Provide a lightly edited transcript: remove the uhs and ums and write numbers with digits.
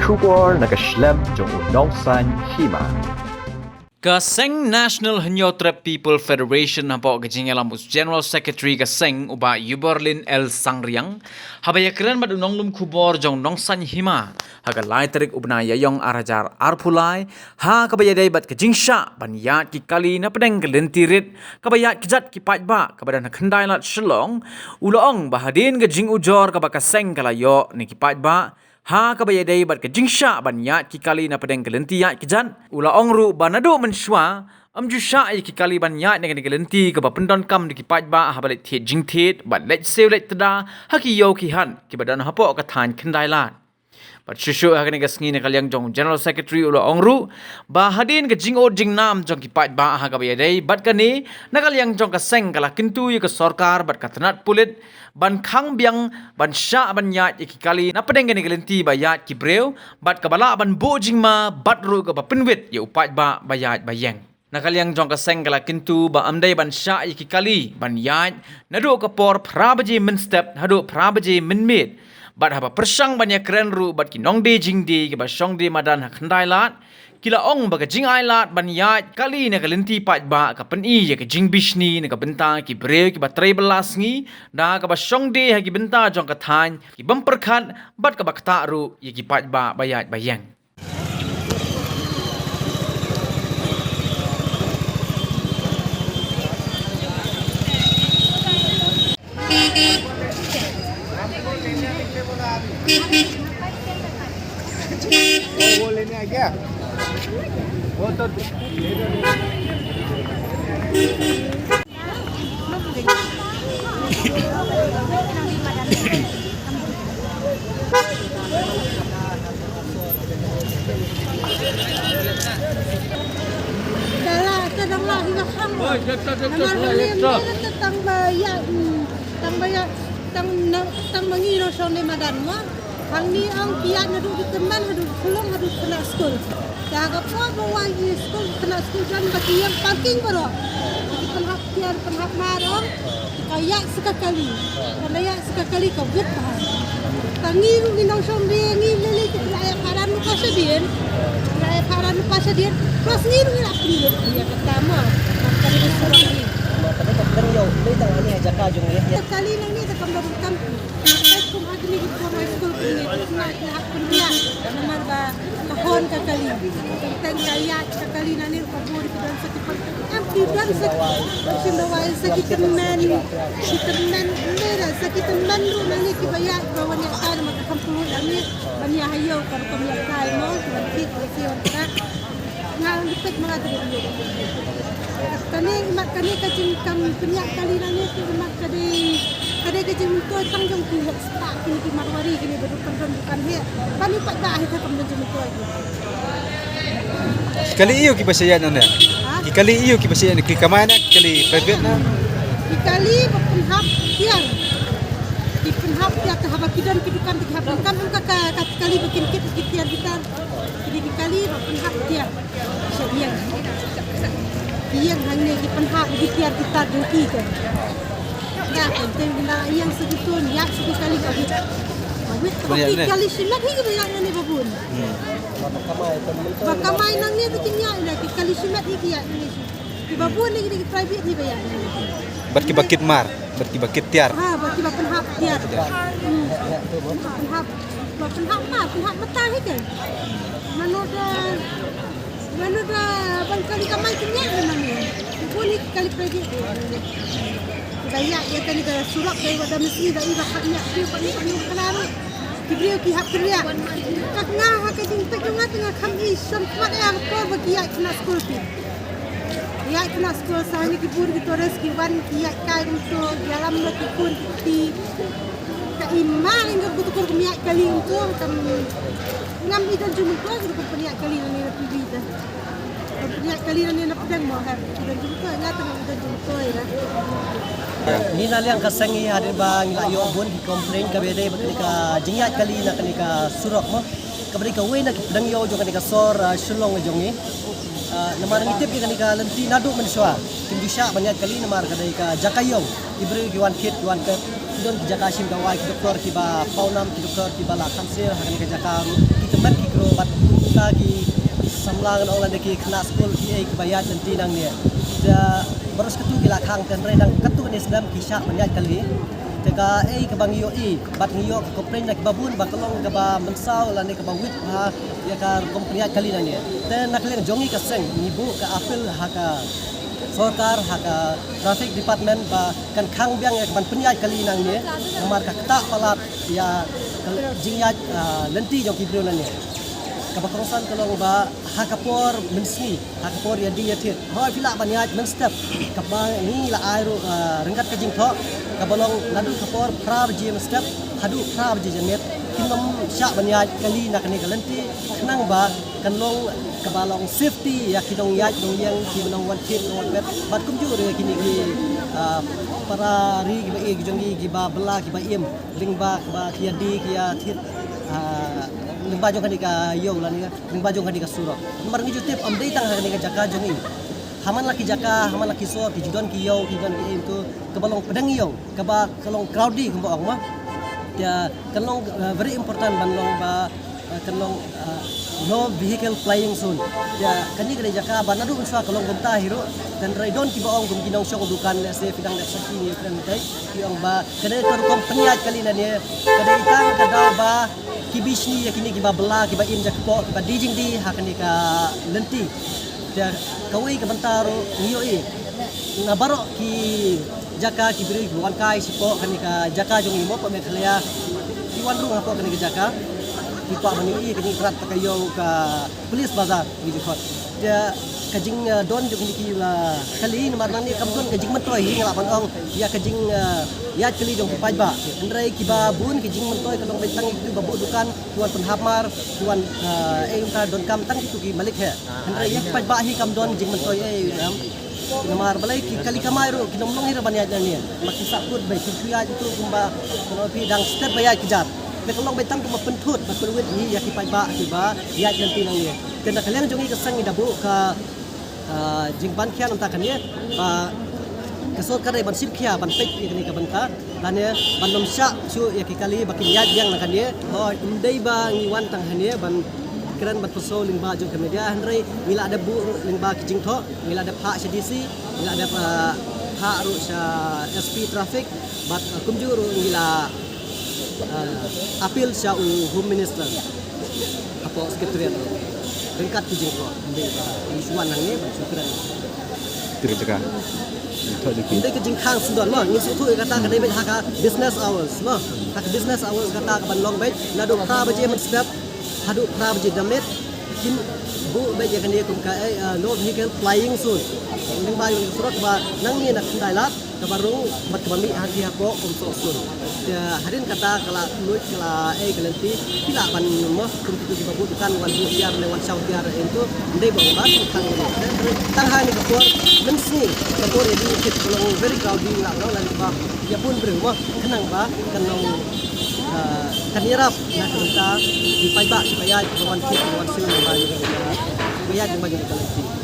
Kubor nakaslem jong unongsan hima. Kaseng National Hanyotrep People Federation hapo kajingalamus General Secretary kaseng uba Yuberlin L Sangriang habaya keren bad unonglum kubor jong nongsan hima haga laiterik ubna yayong arajar arpulai ha kabaya day bat kajingsha ban yat ki kali na pedeng kelentirit kabaya kijat ki pajba kabada na kendai lat shelong uloong bahadin kajing ujor kabaka kaseng kalayo ni ki pajba ha kabaya day bat kajingsha ban yat ki kali na pedeng kelenti yat kijan ula ongru banado menshwa amju sha ki kali ban yat dengan kelenti ka ba pendon kam di ki pajba ha balet the jing the bat let sew let tada ha ki yo ki han ki badan hapo ka than kendai lat bat shushu ha ni gasngi ne kalyang jong General Secretary ula ongru ba hadin ka jing o jing nam jong ki pajba ha kabaya day bat kani nakalyang jong ka seng kala kintu yu ka sarkar bat katanat pulit ban khang biang ban sha ban yat ki kali na pedeng ni gelenti ba yat ki breu bat kabala ban bojing ma bat ru ka ba penwit ye upat ba bayat bayang nakaliang jong ka seng kala kintu ba amdai ban sha ki kali ban yat nadu ka por prabaji min step hadu prabaji min mit bat haba persang ban ya kren ru bat ki nong de jing de ki ba shong de madan ha khandai lat kila ong baga jing ai lat ban yat kali na kalenti pat ba ka pen i ye ka jing bishni na ka benta ki bre ki ba trei belas ngi da ka ba shong de ha ki benta jong ka than ki bam perkhat bat ka ba kta ru ye ki pat ba bayat bayang boleh ni aja. Otot. Dalah kadang lagi bahang. Oh, tang mangi no shone madan ma. Hang ni ang kiat na du teman hadu pulang hadu kena school. Jaga po bawa school kena school jan bagi yang parking baro. Penhak marong kayak sekali. Kalau sekali kau buat bahan. Tangi ru ginang shom dia ngi lele kaya paran lupa sedien. Kaya paran lupa sedien. Terus ngi ru nak pilih dia pertama. Kali seorang ni. Tapi tak beliau, dia tak ada yang jaga jung ya. Kali nang ni tak kamera kampung. Kum agni di sekolah school ni. Nak hak punya nomor ba tahun kali. Tentang kaya kali nang ni kabur di dalam sekitar. Ampi dan sekitar bawah sekitar men. Mera sekitar men ru nang ni kibaya kawan yang ada mak kampung nang ni bani hayo kalau kami kai mau nanti sion tak. Nang dekat mengatakan dia. Kani kacing kam penyak kali nani tu mak kadai kacing muntoi tangjong tu spak kini ki marwari kini bukan he kani pak dah kita kam kacing muntoi Kali iyo ki pasayan anda. Ki kali iyo ki pasayan ki kamana kali private na. Ki kali penhap tiang di penhap dia ke haba kidan kidukan di haba kan kali bikin kit tiang kita di kali penhap tiang sediang yang hanya di penhak di tiar kita duki kan. Ya, penting benda yang segitu niat sekali kali. Awit tapi kali silat hidup yang ni babun. Bakamai nang ni tu tinggal lagi kali silat iki ya ni. Di babun lagi di private ni bayar. Bakit mar, bakit tiar. Ha, bakit penhak tiar. Penhak mata kan. Mana dah bangkali kamai kenyat memang ni. Boleh kali pergi. Daya ya tadi ke surat dari wadah mesti dah iba haknya dia paling kenal. Diberi ki hak kerja. Tak ngah hak tingkat tengah kami sempat yang apa bagi ya kena sekolah ni. Ya kena sekolah sahnya kibur ki torres ki wan ki ya kai untuk dalam lagi pun di imam hingga betul kami kali untuk ngam idan cuma tu aku pernah kali ni nak pergi dah. Pernah kali ni nak pedang mau har. Idan cuma tu nak tengok idan cuma tu ya. Ni nali ang kasengi hadir ba ngila yo bun di komplain ka bede bakali ka jingyat kali na kani ka surok mo. Kabari ka we na pedang yo jo kani ka sor shulong jong ni. Namar ngitip ki kani ka lenti nadu menswa. Tindisha banyak kali namar kadai ka jakayong. Ibri ki wan kit wan ke don ki jaka sim ka wai ki doktor ki ba paunam ki doktor ki ba la kanser kani ka jaka kita kemat ki kro bat ta ki samlang orang lagi kena school ki kebayat nanti nang ni ja baru ketu gila khang ten redang ketu ni sedam kisah banyak kali jika ke bang yo bat ngiyo ke komplain nak babun bakalong ke ba mensau la ni ke bawit ha ya ka komplain kali nang ni ten nak leng jongi ka seng nibu ka apel haka Sorkar haka traffic department ba kan khang biang ya ban penyai kali nang ni nomor ka ketak palat ya jingyat lenti jong kibrio nang ni kabakongsan kalong ba hakapor mensni hakapor ya dia thit hoi pila banyat menstep kabang ni la airu rengkat ka jing tho kabalong ladu kapor prab ji menstep hadu prab ji jemet kinom syak banyat kali nak ni kalenti nang ba kanlong kabalong safety ya kinong yat dong yang kinong wan kit non bet bat kum ju re kini ki para ri ki ba e jongi ki ba bela ki ba im lingba ba kia di kia thit lingba jong kani ka yo la ni lingba jong kani ka suro nomor ngi jutip am dei tang kani ka jaka jongi haman laki jaka haman laki so ki judon ki yo ki don ki im tu kabalong pedang yo kaba kalong crowdy kumba ong ma ya kalong very important banlong ba kalong no vehicle flying soon ya kani kani jaka banadu unswa kalong gumta hiro dan raidon ki baong gum ginong syong dukan se pidang nek sakti ni kren kai ki ong ba kani kar kompanya kali na ni kada itang kada ba kibishni ya kini ki ba bela ki ba im jakpo ki ba dijing di hakani ka lenti ya kawai ka bantaro niyo ngabaro ki jaka ki biri wan kai sipo kani ka jaka jong imo pa me khalaya ki wan ru hapo kani ka jaka Ipa mani kini kerat pakayo ka polis bazar ni jukot dia kajing don jung ni la kali nomor nang ni kamdon kajing mentoi hi ngala bang ya kajing ya kali jong pai ba andrai kiba bun kajing mentoi kalong bentang itu babu dukan tuan penhamar tuan unta don kam tang itu ki malik he andrai ya pai ba hi kamdon jing mentoi nomor balai ki kali kamai ro kinomlong hira banya ni makisap put bai kuya itu kumba kono pi dang step bayar kejar Bekalong betang ke pentut bakul wit ni ya kipai ba tiba ya nanti nang ni kena kalian jongi kesang dabu ka jingban khian anta kan ni ba kesot kare ban sip khia ban pek ni ka banta lan ya ban lom sya chu ya kali bakin ya yang kan ni oh indai ba ngiwan tang han ni ban keran ban peso ling ba jong ka media hanrei mila ada bu ling ba kijing tho mila ada pha CDC mila ada pha ru sa SP traffic bat kumjur mila apil sa Home Minister apo sekretariat ringkat kijing ko hindi isuan nang ni sukran Tidak cakap. Itu je. hindi kijing khang sudon mo ngi su thu kata ka debit haka business hours mo haka business hours kata ka banlong bet ladu pra baje man step hadu pra baje damit kin bu baje kan dia kum ka no vehicle flying soon ning ba yung surat ba nang ni nak dailat kabarung mat kami hati ako untuk sun ya harin kata kala luit kala kalenti pila ban mo kum tu babu kan wan biar lewat saudiar itu ndai ba ba tang hani kapur mensni kapur ini kit kolong very crowded la no la ba ya pun breng mo kenang ba kanong kanirap na kanta di pai ba supaya wan kit wan sil ba bayar di bagian kalenti